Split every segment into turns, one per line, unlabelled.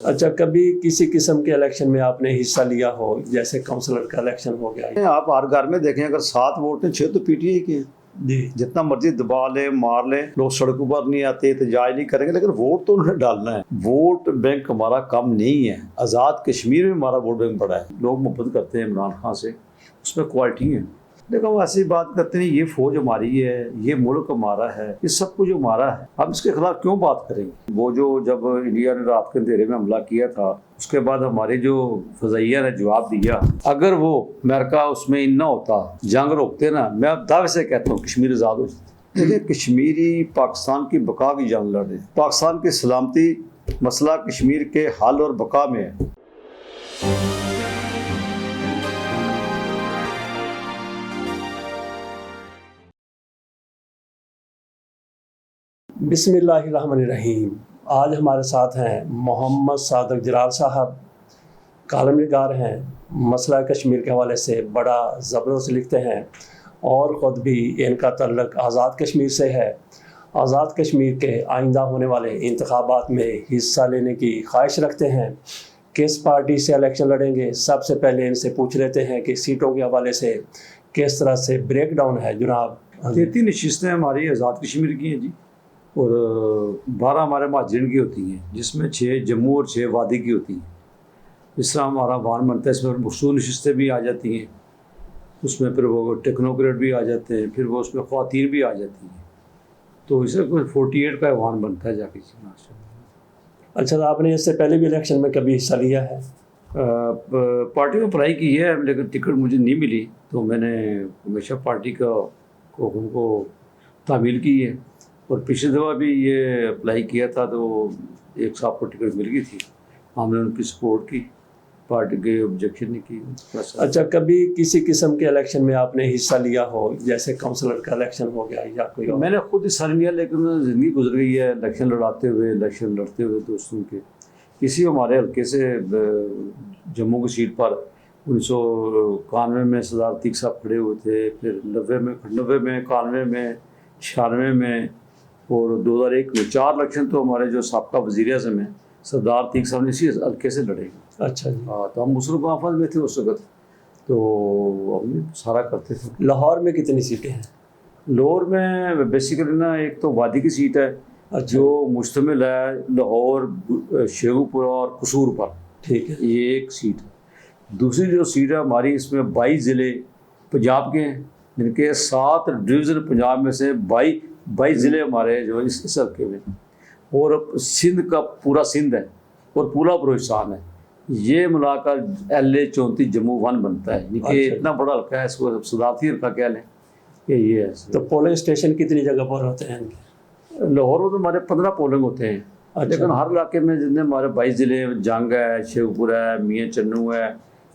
اچھا، کبھی کسی قسم کے الیکشن میں آپ نے حصہ لیا ہو، جیسے کونسلر کا الیکشن ہو گیا؟
آپ ہر گھر میں دیکھیں، اگر 7 ووٹ ہیں 6 تو پی ٹی آئی کے ہیں۔
جی،
جتنا مرضی دبا لیں مار لیں، لوگ سڑکوں پر نہیں آتے، احتجاج نہیں کریں گے، لیکن ووٹ تو انہیں ڈالنا ہے۔ ووٹ بینک ہمارا کم نہیں ہے، آزاد کشمیر میں ہمارا ووٹ بینک بڑا ہے۔ لوگ محبت کرتے ہیں عمران خان سے، اس میں کوالٹی ہے، لیکن ہم ایسی بات کرتے ہیں یہ فوج ہماری ہے، یہ ملک ہمارا ہے، یہ سب کچھ ہمارا ہے، ہم اس کے خلاف کیوں بات کریں گے؟ وہ جو جب انڈیا نے رات کے اندھیرے میں حملہ کیا تھا، اس کے بعد ہماری جو فضائیہ نے جواب دیا، اگر وہ امریکہ اس میں نہ ہوتا، جنگ روکتے نا، میں اب دعوے سے کہتا ہوں کشمیر آزاد ہو جاتی۔ دیکھیں، کشمیری پاکستان کی بقا کی جنگ لڑ رہے ہیں، پاکستان کی سلامتی مسئلہ کشمیر کے حل اور بقا میں ہے۔
بسم اللہ الرحمن الرحیم۔ آج ہمارے ساتھ ہیں محمد صادق جلال صاحب، کالم نگار ہیں، مسئلہ کشمیر کے حوالے سے بڑا زبردست لکھتے ہیں، اور خود بھی ان کا تعلق آزاد کشمیر سے ہے۔ آزاد کشمیر کے آئندہ ہونے والے انتخابات میں حصہ لینے کی خواہش رکھتے ہیں۔ کس پارٹی سے الیکشن لڑیں گے؟ سب سے پہلے ان سے پوچھ لیتے ہیں کہ سیٹوں کے حوالے سے کس طرح سے بریک ڈاؤن ہے جناب؟
33 نشستیں ہماری آزاد کشمیر کی ہیں جی، اور 12 ہمارے مہاجرین کی ہوتی ہیں، جس میں 6 جموں اور 6 وادی کی ہوتی ہیں۔ اس طرح ہمارا وان بنتا ہے، اس میں مخصوص نشستیں بھی آ جاتی ہیں، اس میں پھر وہ ٹیکنوکریٹ بھی آ جاتے ہیں، پھر وہ اس میں خواتین بھی آ جاتی ہیں، تو اس سے 48 کا وان بنتا ہے جا کے۔
اچھا، تو آپ نے اس سے پہلے بھی الیکشن میں کبھی حصہ لیا ہے؟
پارٹی میں اپلائی کی ہے، لیکن ٹکٹ مجھے نہیں ملی، تو میں نے ہمیشہ پارٹی کا حکم کو تعمیل کی ہے، اور پچھلی دفعہ بھی یہ اپلائی کیا تھا تو ایک صاحب کو ٹکٹ مل گئی تھی، ہم نے ان کی سپورٹ کی، پارٹی کے آبجیکشن نہیں کی۔
اچھا، کبھی کسی قسم کے الیکشن میں آپ نے حصہ لیا ہو، جیسے کونسلر کا الیکشن ہو گیا یا کوئی اور؟
میں نے خود حصہ نہیں لیا، لیکن زندگی گزر گئی ہے الیکشن لڑتے ہوئے دوستوں کے۔ اسی ہمارے حلقے سے جموں کی سیٹ پر 1991 میں سردار عتیق صاحب کھڑے ہوئے تھے، پھر 90 میں 91 میں 96 میں اور 2001 میں 4 الیکشن تو ہمارے جو سابقہ وزیر اعظم ہیں سردار عتیق صاحب نے اسی حلقے سے لڑے۔
اچھا جی،
تو ہم مسلم کانفرنس میں تھے اس وقت، تو ہم سارا کرتے تھے۔
لاہور میں کتنی سیٹیں ہیں؟
لاہور میں بیسیکلی نا ایک تو وادی کی سیٹ ہے جو مشتمل ہے لاہور، شیخو پورہ اور قصور پر،
ٹھیک ہے،
یہ ایک سیٹ ہے۔ دوسری جو سیٹ ہے ہماری، اس میں 22 ضلع پنجاب کے ہیں، جن کے 7 ڈویژن پنجاب میں سے 22 ضلع ہمارے جو اس حلقے میں، اور سندھ کا پورا سندھ ہے اور پورا بلوچستان ہے، یہ ملا کر LA 34 جموں 1 بنتا ہے، یعنی کہ اتنا بڑا حلقہ ہے، اس کو صدارتی حلقہ کہہ لیں کہ یہ ہے۔
تو پولنگ اسٹیشن کتنی جگہ پر ہوتے ہیں؟
لاہور میں تو ہمارے 15 پولنگ ہوتے ہیں، لیکن ہر علاقے میں جتنے ہمارے 22 ضلع، جنگ ہے، شیخو پورہ ہے، میاں چنو ہے،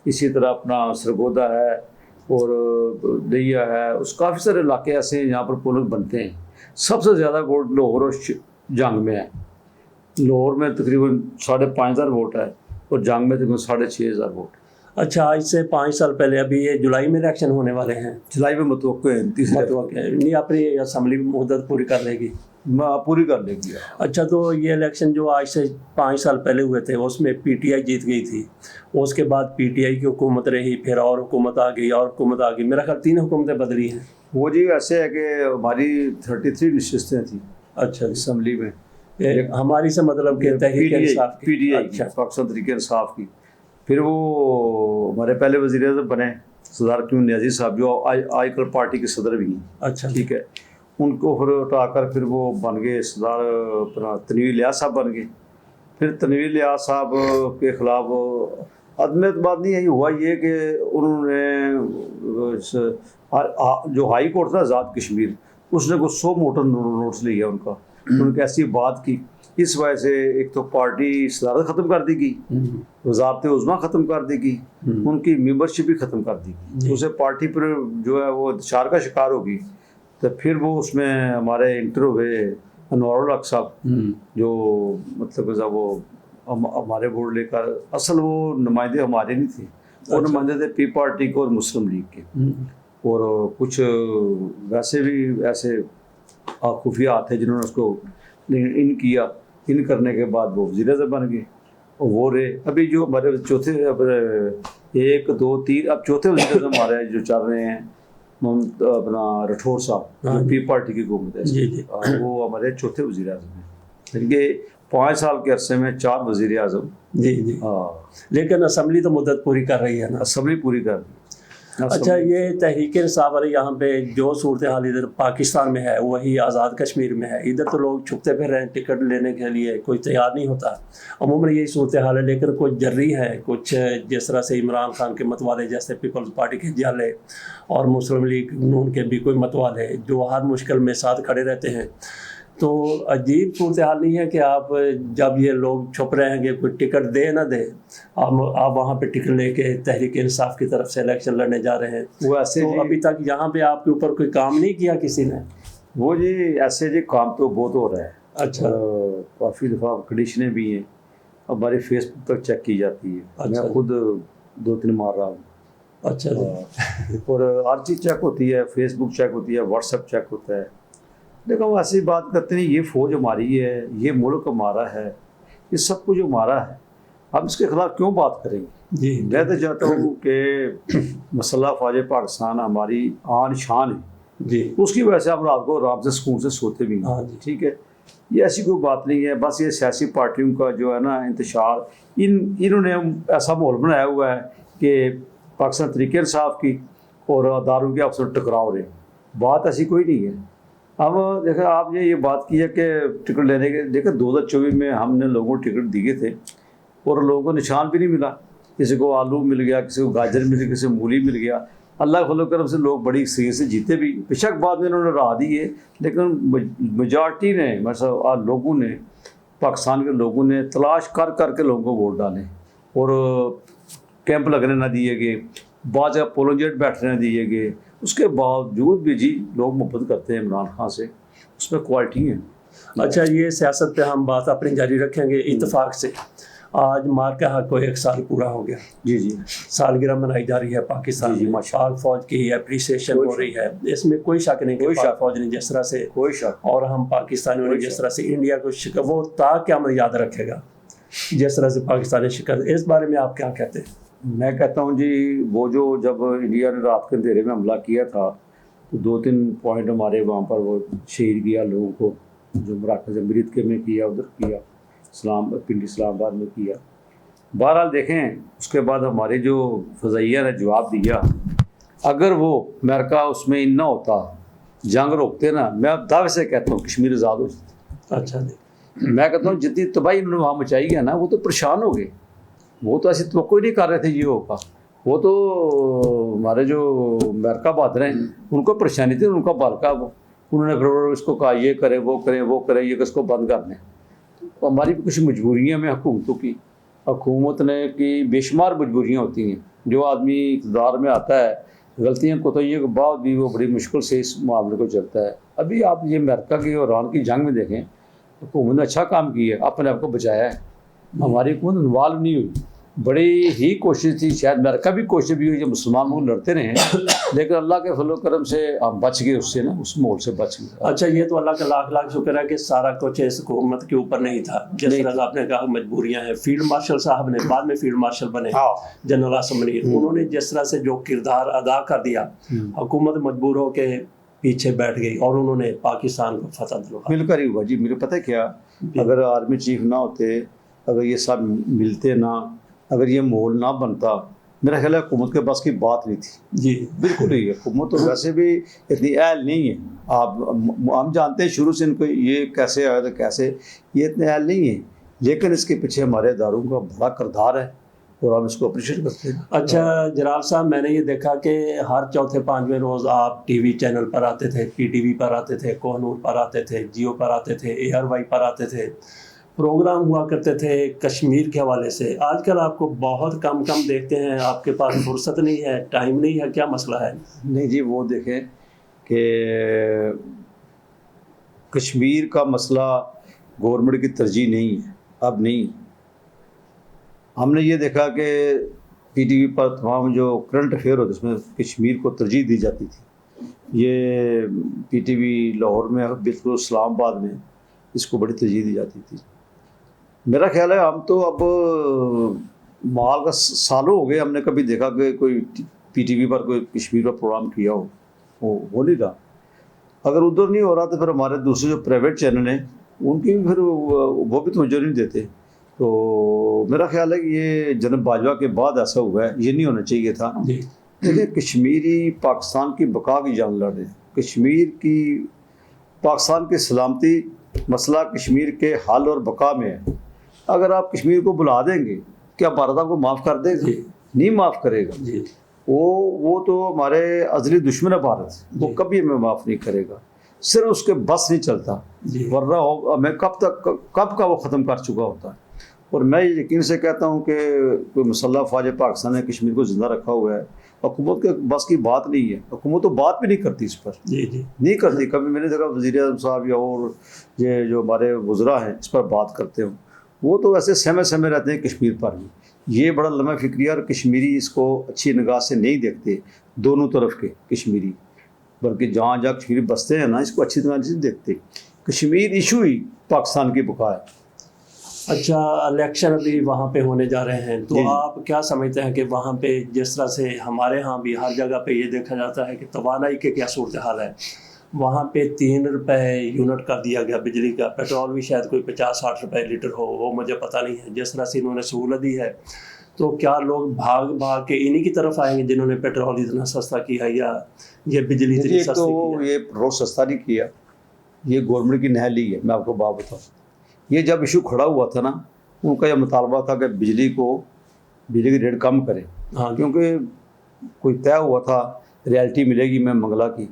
اسی طرح اپنا سرگودا ہے اور دیا ہے، اس کافی سارے علاقے ایسے ہیں جہاں پر پولنگ بنتے ہیں۔ سب سے زیادہ ووٹ لاہور اور جنگ میں ہے۔ لاہور میں تقریباً 5,500 ووٹ ہے اور جنگ میں تقریباً 6,500 ووٹ۔
اچھا، آج سے 5 سال پہلے، ابھی یہ جولائی میں الیکشن ہونے والے ہیں،
جولائی میں متوقع ہے،
نہیں اپنی اسمبلی مدت پوری کر لے گی؟
پوری کر لے گی۔
اچھا، تو یہ الیکشن جو آج سے 5 سال پہلے ہوئے تھے، اس میں PTI جیت گئی تھی، اس کے بعد PTI کی حکومت رہی، پھر اور حکومت آ گئی اور حکومت آ گئی، میرا خیال 3 حکومتیں بدلی ہیں۔
وہ جی ایسے ہے کہ ہماری 33 نشستیں تھیں
اچھا،
اسمبلی میں،
ہماری سے مطلب کہ تحریک انصاف کی،
PTI پاکستان تحریک انصاف کی۔ پھر وہ ہمارے پہلے وزیر اعظم بنے سردار قیوم نیازی صاحب، جو آج کل پارٹی کے صدر بھی ہیں۔
اچھا،
ٹھیک ہے، ان کو پھر اٹھا کر پھر وہ بن گئے سردار اپنا تنویر الیاس صاحب بن گئے۔ پھر تنویر الیاس صاحب کے خلاف عدم اعتماد نہیں ہے، ہوا یہ کہ انہوں نے جو ہائی کورٹ تھا آزاد کشمیر، اس نے کوئی 100 موٹر نوٹس لیا ان کا، ان کی ایسی بات کی، اس وجہ سے ایک تو پارٹی صدارت ختم کر دی گئی، وزارت عظمیٰ ختم کر دی گئی، ان کی ممبرشپ بھی ختم کر دی گئی، اسے پارٹی پر جو ہے وہ انتشار کا شکار ہوگی۔ تو پھر وہ اس میں ہمارے انٹر ہوئے انوار الحق صاحب، جو مطلب وہ ہمارے ووٹ لے کر، اصل وہ نمائندے ہمارے نہیں تھے، وہ نمائندے تھے پی پارٹی کے اور مسلم لیگ کے، اور کچھ ویسے بھی ایسے خفیہ تھے جنہوں نے اس کو ان کرنے کے بعد وہ وزیر اعظم بن گئے۔ وہ رہے. ابھی جو ہمارے چوتھے 1 2 3 اب چوتھے وزیر اعظم ہمارے جو چل رہے ہیں اپنا رٹھور صاحب جو پی پارٹی کی حکومت ہے, وہ ہمارے چوتھے وزیر اعظم ہیں. ان کے 5 سال کے عرصے میں 4 وزیر اعظم.
جی جی. لیکن اسمبلی تو مدت پوری کر رہی ہے نا.
اسمبلی پوری کر رہی ہے.
اچھا, یہ تحریک انصاف والے یہاں پہ جو صورتحال ادھر پاکستان میں ہے وہی آزاد کشمیر میں ہے. ادھر تو لوگ چھپتے پھر رہے ہیں ٹکٹ لینے کے لیے, کوئی تیار نہیں ہوتا. عموماً یہی صورتحال ہے. لیکن کچھ جری ہے, کچھ جس طرح سے عمران خان کے متوالے جیسے پیپلز پارٹی کے جالے اور مسلم لیگ نون کے بھی کوئی متوالے جو ہر مشکل میں ساتھ کھڑے رہتے ہیں. تو عجیب صورتحال نہیں ہے کہ آپ جب یہ لوگ چھپ رہے ہیں کہ کوئی ٹکٹ دے نہ دے, آپ وہاں پہ ٹکٹ لے کے تحریک انصاف کی طرف سے الیکشن لڑنے جا رہے ہیں.
وہ ایسے
تو ابھی تک یہاں پہ آپ کے اوپر کوئی کام نہیں کیا کسی نے؟
وہ جی ایسے جی کام تو بہت ہو رہا ہے.
اچھا.
کافی دفعہ کنڈیشنیں بھی ہیں, ہمارے فیس بک تک چیک کی جاتی ہے. میں خود 2-3 مار رہا ہوں.
اچھا جی.
اور ہر چیز چیک ہوتی ہے, فیس بک چیک ہوتی ہے, واٹس ایپ چیک ہوتا ہے. دیکھو ہم ایسی بات کرتے ہیں, یہ فوج ہماری ہے, یہ ملک ہمارا ہے, یہ سب کچھ ہمارا ہے, ہم اس کے خلاف کیوں بات کریں گے؟
جی.
میں تو چاہتا ہوں کہ مسلح فوج پاکستان ہماری آن شان ہے
جی.
اس کی وجہ سے ہم رات کو آرام سے سکون سے سوتے بھی ہیں. ٹھیک ہے, یہ ایسی کوئی بات نہیں ہے. بس یہ سیاسی پارٹیوں کا جو ہے نا انتشار, انہوں نے ایسا ماحول بنایا ہوا ہے کہ پاکستان تحریک انصاف کی اور اداروں کے افسر ٹکراؤ رہے. بات ایسی کوئی نہیں ہے. اب دیکھیں آپ نے یہ بات کی ہے کہ ٹکٹ لینے کے, دیکھیں 2024 میں ہم نے لوگوں کو ٹکٹ دیے تھے اور لوگوں کو نشان بھی نہیں ملا. کسی کو آلو مل گیا, کسی کو گاجر مل گیا, کسی کو مولی مل گیا. اللہ کے فضل و کرم سے لوگ بڑی صحیح سے جیتے بھی. بے شک بعد میں انہوں نے راہ دی ہے, لیکن میجارٹی نے مثلا لوگوں نے, پاکستان کے لوگوں نے تلاش کر کر کے لوگوں کو ووٹ ڈالے اور کیمپ لگنے نہ دیے گئے, بعض پولنگ ایجنٹ بیٹھنے نہ دیے گئے. اس کے باوجود بھی جی لوگ محبت کرتے ہیں عمران خان سے, اس میں کوالٹی ہیں.
اچھا, یہ سیاست پہ ہم بات اپنی جاری رکھیں گے. اتفاق سے آج مار کا حق کو 1 سال پورا ہو گیا.
جی جی.
سالگرہ منائی جا رہی ہے پاکستان میں. پاک فوج کی اپریسیشن ہو رہی ہے, اس میں کوئی شک نہیں کہ پاک فوج نے جس طرح سے,
کوئی شک,
اور ہم پاکستانیوں نے جس طرح سے انڈیا کو وہ تا قیامت یاد رکھے گا جس طرح سے پاکستان نے شکست. اس بارے میں آپ کیا کہتے ہیں؟
میں کہتا ہوں جی وہ جو جب انڈیا نے رات کے اندھیرے میں حملہ کیا تھا تو 2-3 پوائنٹ ہمارے وہاں پر وہ شہید کیا لوگوں کو, جو مراکز امریت کے میں کیا, ادھر کیا, پنڈی اسلام آباد میں کیا. بہرحال دیکھیں اس کے بعد ہمارے جو فضائیہ نے جواب دیا, اگر وہ امریکہ اس میں نہ ہوتا, جنگ روکتے نا, میں اب دعوے سے کہتا ہوں کشمیر آزاد ہو جاتا.
اچھا جی.
میں کہتا ہوں جتنی تباہی انہوں نے وہاں مچائی ہے نا, وہ تو پریشان ہو گئے. وہ تو ایسی توقع نہیں کر رہے تھے یہ ہوگا. وہ تو ہمارے جو امریکہ بہادر ہیں ان کو پریشانی تھی, ان کا بالکا وہ, انہوں نے پھر اس کو کہا یہ کریں وہ کریں وہ کریں, یہ کس کو بند کر دیں. تو ہماری بھی کچھ مجبوریاں میں حکومتوں کی, حکومت نے کی بے شمار مجبوریاں ہوتی ہیں. جو آدمی اقتدار میں آتا ہے غلطیاں کوتاہیوں کے بعد بھی وہ بڑی مشکل سے اس معاملے کو چلتا ہے. ابھی آپ یہ امریکہ کی اور ایران کی جنگ میں دیکھیں, حکومت نے اچھا کام کیا ہے, اپنے آپ کو بچایا ہے. ہماری حکومت انوالو نہیں ہوئی, بڑی ہی کوشش تھی, شاید امریکہ بھی کوشش بھی ہوئی, جب مسلمان لوگ لڑتے رہے, لیکن اللہ کے فضل و کرم سے ہم بچ گئے اس سے نا, اس ماحول سے بچ گئے.
اچھا, یہ تو اللہ کا لاکھ لاکھ شکر ہے کہ سارا کچھ اس حکومت کے اوپر نہیں تھا. جس طرح آپ نے کہا مجبوریاں ہیں. فیلڈ مارشل صاحب نے بعد میں فیلڈ مارشل بنے, جنرل عاصم منیر, انہوں نے جس طرح سے جو کردار ادا کر دیا, حکومت مجبور ہو کے پیچھے بیٹھ گئی اور انہوں نے پاکستان کو فتح دلوائی.
مل کر ہی ہوا جی. مجھے پتہ ہے کیا, اگر آرمی چیف نہ ہوتے, اگر یہ سب ملتے نہ, اگر یہ ماحول نہ بنتا, میرا خیال ہے حکومت کے پاس کی بات نہیں تھی.
جی
بالکل ہی. حکومت تو ویسے بھی اتنی اہل نہیں ہے. آپ ہم جانتے ہیں شروع سے ان کو یہ کیسے آیا تو کیسے, یہ اتنے اہل نہیں ہے, لیکن اس کے پیچھے ہمارے اداروں کا بڑا کردار ہے اور ہم اس کو اپریشیٹ کرتے ہیں.
اچھا جلال صاحب, میں نے یہ دیکھا کہ ہر چوتھے پانچویں روز آپ ٹی وی چینل پر آتے تھے, پی ٹی وی پر آتے تھے, کوہ نور پر آتے تھے, جیو پر آتے تھے, اے آر وائی پر آتے تھے, پروگرام ہوا کرتے تھے کشمیر کے حوالے سے. آج کل آپ کو بہت کم دیکھتے ہیں, آپ کے پاس فرصت نہیں ہے, ٹائم نہیں ہے, کیا مسئلہ ہے؟
نہیں جی, وہ دیکھیں کہ کشمیر کا مسئلہ گورنمنٹ کی ترجیح نہیں ہے, اب نہیں. ہم نے یہ دیکھا کہ پی ٹی وی پر تمام جو کرنٹ افیئر ہوتے اس میں کشمیر کو ترجیح دی جاتی تھی. یہ پی ٹی وی لاہور میں بالکل اسلام آباد میں اس کو بڑی ترجیح دی جاتی تھی. میرا خیال ہے ہم تو اب مال کا سالوں ہو گئے ہم نے کبھی دیکھا کہ کوئی پی ٹی وی پر کوئی کشمیر پر پروگرام کیا ہو نہیں رہا. اگر ادھر نہیں ہو رہا تو پھر ہمارے دوسرے جو پرائیویٹ چینل ہیں ان کی بھی پھر وہ بھی توجہ نہیں دیتے. تو میرا خیال ہے کہ یہ جناب باجوہ کے بعد ایسا ہوا ہے, یہ نہیں ہونا چاہیے تھا. دیکھیں کشمیری پاکستان کی بقا کی جنگ لڑ رہے ہیں, کشمیر کی پاکستان کی سلامتی مسئلہ کشمیر کے حل اور بقا میں ہے. اگر آپ کشمیر کو بلا دیں گے کیا بھارت آپ کو معاف کر دے گا؟ نہیں معاف کرے گا. وہ تو ہمارے ازلی دشمن ہے بھارت, وہ کبھی ہمیں معاف نہیں کرے گا. صرف اس کے بس نہیں چلتا, ورنہ ہمیں کب کا وہ ختم کر چکا ہوتا ہے. اور میں یقین سے کہتا ہوں کہ کوئی مسلح فوج پاکستان نے کشمیر کو زندہ رکھا ہوا ہے. حکومت کے بس کی بات نہیں ہے, حکومت تو بات بھی نہیں کرتی اس پر, نہیں کرتی. کبھی میں نے دیکھا وزیر اعظم صاحب یا اور یہ جو ہمارے وزراء ہیں اس پر بات کرتے ہوں, وہ تو ایسے سہمے رہتے ہیں کشمیر پر بھی. یہ بڑا لمحہ فکری ہے اور کشمیری اس کو اچھی نگاہ سے نہیں دیکھتے, دونوں طرف کے کشمیری, بلکہ جہاں کشمیری بستے ہیں نا اس کو اچھی طرح سے دیکھتے. کشمیر ایشو ہی پاکستان کی بقا ہے.
اچھا, الیکشن ابھی وہاں پہ ہونے جا رہے ہیں, تو آپ کیا سمجھتے ہیں کہ وہاں پہ جس طرح سے ہمارے ہاں بھی ہر جگہ پہ یہ دیکھا جاتا ہے کہ توانائی کے کیا صورتحال ہے, وہاں پہ 3 روپے یونٹ کر دیا گیا بجلی کا, پیٹرول بھی شاید کوئی 50-60 روپے لیٹر ہو, وہ مجھے پتہ نہیں ہے. جس طرح سے انہوں نے سہولت دی ہے تو کیا لوگ بھاگ کے انہی کی طرف آئیں گے جنہوں نے پیٹرول اتنا سستا کیا یا یہ بجلی اتنی سستی
تو
کی؟
یہ پیٹرول سستا نہیں کیا, یہ گورنمنٹ کی نہل لی ہے. میں آپ کو بات بتاؤں, یہ جب ایشو کھڑا ہوا تھا نا, ان کا یہ مطالبہ تھا کہ بجلی کی ریٹ کم کرے, کیونکہ کوئی طے ہوا تھا ریالٹی ملے گی میں منگلا کی,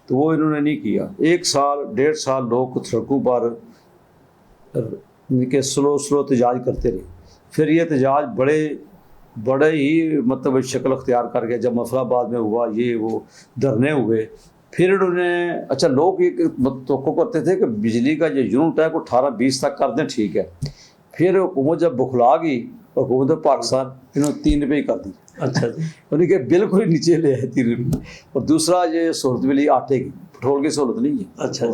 تو وہ انہوں نے نہیں کیا. 1 سال 1.5 سال لوگ سڑکوں پر کے سلو احتجاج کرتے رہے. پھر یہ احتجاج بڑے ہی مطلب شکل اختیار کر گیا. جب مسئلہ آباد میں ہوا, یہ وہ دھرنے ہوئے, پھر انہوں نے اچھا لوگ یہ توقع کرتے تھے کہ بجلی کا جو یونٹ ہے کو 18-20 تک کر دیں, ٹھیک ہے. پھر حکومت جب بخلا گئی, حکومت پاکستان, انہوں نے 3 روپے کر دی.
اچھا جی,
انہیں کہ بالکل نیچے لے آئے 3 روپے. اور دوسرا یہ سہولت ملی آٹے کی, پیٹرول کی سہولت نہیں ہے.
اچھا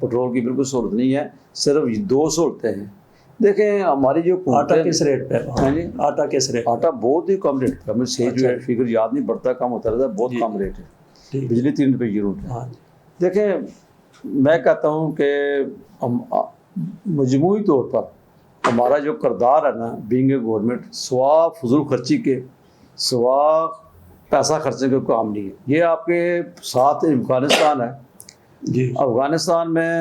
پیٹرول کی بالکل سہولت نہیں ہے, صرف 2 سہولتیں ہیں. دیکھیں ہماری جو
آٹا کس ریٹ پہ, آٹا کس ریٹ,
آٹا بہت ہی کم ریٹ پہ, ہمیں صحیح جو ہے فگر یاد نہیں, بڑھتا کم ہوتا رہتا ہے, بہت کم ریٹ ہے. بجلی 3 روپے یونٹ ہے. دیکھیں میں کہتا ہوں کہ مجموعی طور پر ہمارا جو کردار ہے نا بینگ اے گورنمنٹ, سوا فضول خرچی کے, سوا پیسہ خرچنے کے کام نہیں ہے. یہ آپ کے ساتھ افغانستان ہے جی, افغانستان میں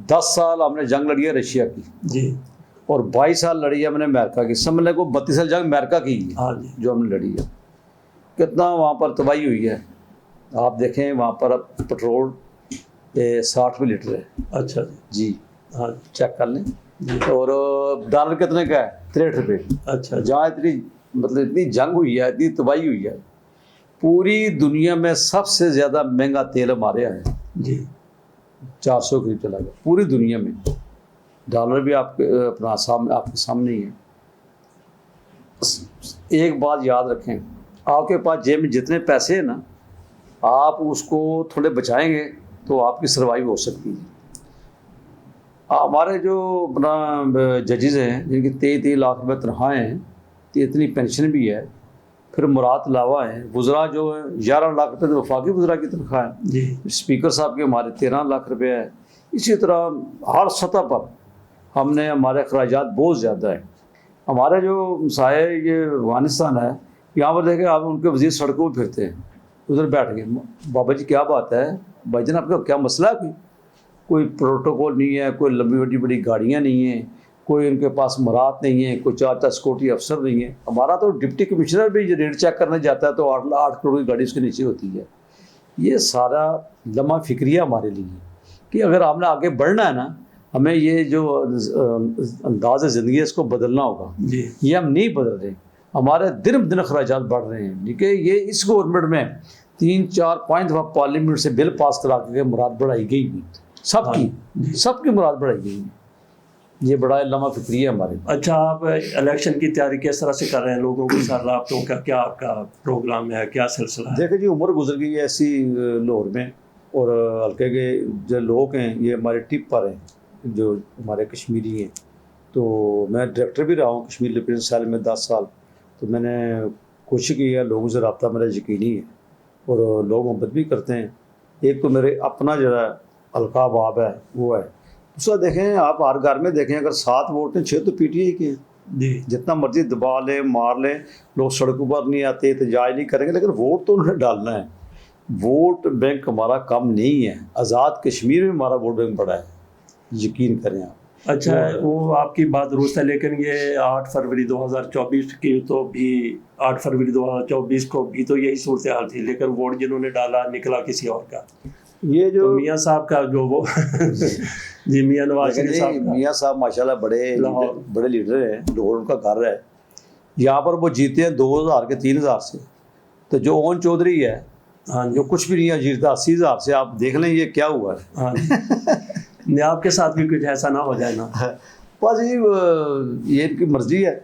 10 سال ہم نے جنگ لڑی ہے رشیا کی
جی,
اور 22 سال لڑی ہے ہم نے امریکہ کی. سمجھ کو 32 سال جنگ امریکہ کی جو ہم نے لڑی ہے. کتنا وہاں پر تباہی ہوئی ہے. آپ دیکھیں وہاں پر پیٹرول 60 روپے لیٹر ہے.
اچھا
جی, ہاں چیک کر لیں. اور ڈالر کتنے کا ہے, 63 روپے. اچھا, جہاں اتنی جنگ ہوئی ہے, اتنی تباہی ہوئی ہے, پوری دنیا میں سب سے زیادہ مہنگا تیل ہمارے یہاں ہے جی, 400 قریب چلا گیا پوری دنیا میں. ڈالر بھی آپ کے سامنے ہی ہے. ایک بات یاد رکھیں, آپ کے پاس جیب میں جتنے پیسے ہیں نا, آپ اس کو تھوڑے بچائیں گے تو آپ کی سروائیو ہو سکتی ہے. ہمارے جو اپنا ججز ہیں جن کی 23 لاکھ روپے تنخواہیں ہیں, اتنی پینشن بھی ہے, پھر مراد علاوہ ہیں. وزراء جو ہیں 11 لاکھ روپے تو وفاقی وزراء کی تنخواہ ہے جی, اسپیکر صاحب کے ہمارے 13 لاکھ روپے ہے. اسی طرح ہر سطح پر ہم نے ہمارے اخراجات بہت زیادہ ہیں. ہمارے جو مسائل یہ افغانستان ہے, یہاں پر دیکھیں آپ ان کے وزیر سڑکوں پہ پھرتے ہیں, ادھر بیٹھ گئے, بابا جی کیا بات ہے بھائی جان, آپ کا کیا مسئلہ ہے؟ کوئی پروٹوکول نہیں ہے, کوئی لمبی بڑی گاڑیاں نہیں ہیں, کوئی ان کے پاس مراد نہیں ہے, کوئی 4 سیکورٹی افسر نہیں ہے. ہمارا تو ڈپٹی کمشنر بھی یہ ریٹ چیک کرنے جاتا ہے تو 8 کروڑ کی گاڑی اس کے نیچے ہوتی ہے. یہ سارا لمحہ فکریہ ہمارے لیے کہ اگر ہم نے آگے بڑھنا ہے نا, ہمیں یہ جو انداز زندگی ہے اس کو بدلنا ہوگا جی. یہ ہم نہیں بدل رہے, ہمارے دن بدن اخراجات بڑھ رہے ہیں. کیونکہ یہ اس گورنمنٹ میں 3-4-5 دفعہ پارلیمنٹ سے بل پاس کرا کے مراد بڑھائی گئی نہیں, سب کی مراد بڑھائی گئی. یہ بڑا لمحہ فکری ہے ہمارے.
اچھا, آپ الیکشن کی تیاری کس طرح سے کر رہے ہیں, لوگوں کے ساتھ رابطوں کا کیا آپ کا پروگرام ہے, کیا سلسلہ ہے؟
دیکھیں جی, عمر گزر گئی ہے ایسی لاہور میں, اور حلقے کے جو لوگ ہیں یہ ہمارے ٹپ پر ہیں جو ہمارے کشمیری ہیں, تو میں ڈائریکٹر بھی رہا ہوں کشمیر لبریشن سیل میں 10 سال. تو میں نے کوشش کی ہے، لوگوں سے رابطہ میرا یقینی ہے اور لوگ محبت بھی کرتے ہیں. ایک تو میرے اپنا جو ہے القاب آب ہے وہ ہے. دوسرا دیکھیں آپ ہر گھر میں دیکھیں اگر 7 ووٹ ہیں 6 تو پی ٹی آئی کے ہیں.
جی
جتنا مرضی دبا لیں مار لیں، لوگ سڑکوں پر نہیں آتے، احتجاج نہیں کریں گے، لیکن ووٹ تو انہیں ڈالنا ہے. ووٹ بینک ہمارا کم نہیں ہے. آزاد کشمیر میں ہمارا ووٹ بینک بڑا ہے، یقین کریں آپ.
اچھا وہ آپ کی بات درست ہے، لیکن یہ 8 فروری 2024 کی تو بھی 8 فروری 2024 کو بھی تو یہی صورتحال تھی، لیکن ووٹ جنہوں نے ڈالا نکلا کسی اور کا.
یہ جو
میاں صاحب کا جو وہ جی میاں نواز شریف صاحب کا،
میاں صاحب ماشاءاللہ بڑے لیڈر ہیں، لاہور ان کا گھر ہے. یہاں پر وہ جیتے ہیں 2000 کے 3000 سے. تو جو اون چودھری ہے
ہاں
جو کچھ بھی نہیں ہے جیتا 80,000 سے. آپ دیکھ لیں یہ کیا ہوا ہے.
ہاں نہیں آپ کے ساتھ بھی کچھ ایسا نہ ہو جائے نا.
بس یہ ان کی مرضی ہے.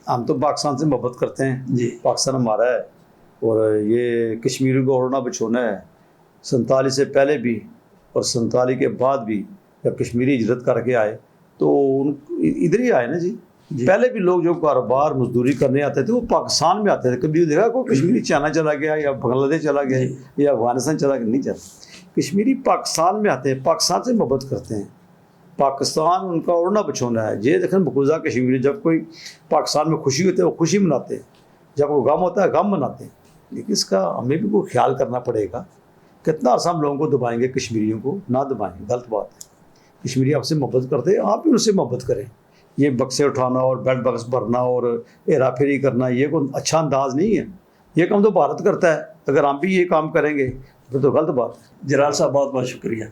ہم تو پاکستان سے محبت کرتے ہیں،
جی
پاکستان ہمارا ہے اور یہ کشمیری کو اڑنا بچھونا ہے. 47 سے پہلے بھی اور 47 کے بعد بھی جب کشمیری ہجرت کر کے آئے تو ادھر ہی آئے نا جی. پہلے بھی لوگ جو کاروبار مزدوری کرنے آتے تھے وہ پاکستان میں آتے تھے. کبھی دیکھا کوئی کشمیری چائنا چلا گیا یا بنگلہ دیش چلا گیا یا افغانستان چلا گیا؟ نہیں چلا. کشمیری پاکستان میں آتے ہیں، پاکستان سے محبت کرتے ہیں. پاکستان ان کا اڑنا بچھونا ہے. یہ دیکھیں مقبوضہ کشمیری جب کوئی پاکستان میں خوشی ہوتی ہے وہ خوشی مناتے ہیں، جب کوئی غم ہوتا ہے غم مناتے ہیں. لیکن اس کا ہمیں بھی کوئی خیال کرنا پڑے گا. کتنا عرصہ ہم لوگوں کو دبائیں گے، کشمیریوں کو نہ دبائیں، غلط بات ہے. کشمیری آپ سے محبت کرتے ہیں، آپ بھی ان سے محبت کریں. یہ بکسے اٹھانا اور بیڈ بکس بھرنا اور ہیرا پھیری کرنا یہ کوئی اچھا انداز نہیں ہے. یہ کام تو بھارت کرتا ہے، اگر ہم بھی یہ کام کریں گے پھر تو غلط بات ہے.
جلال صاحب بہت بہت شکریہ.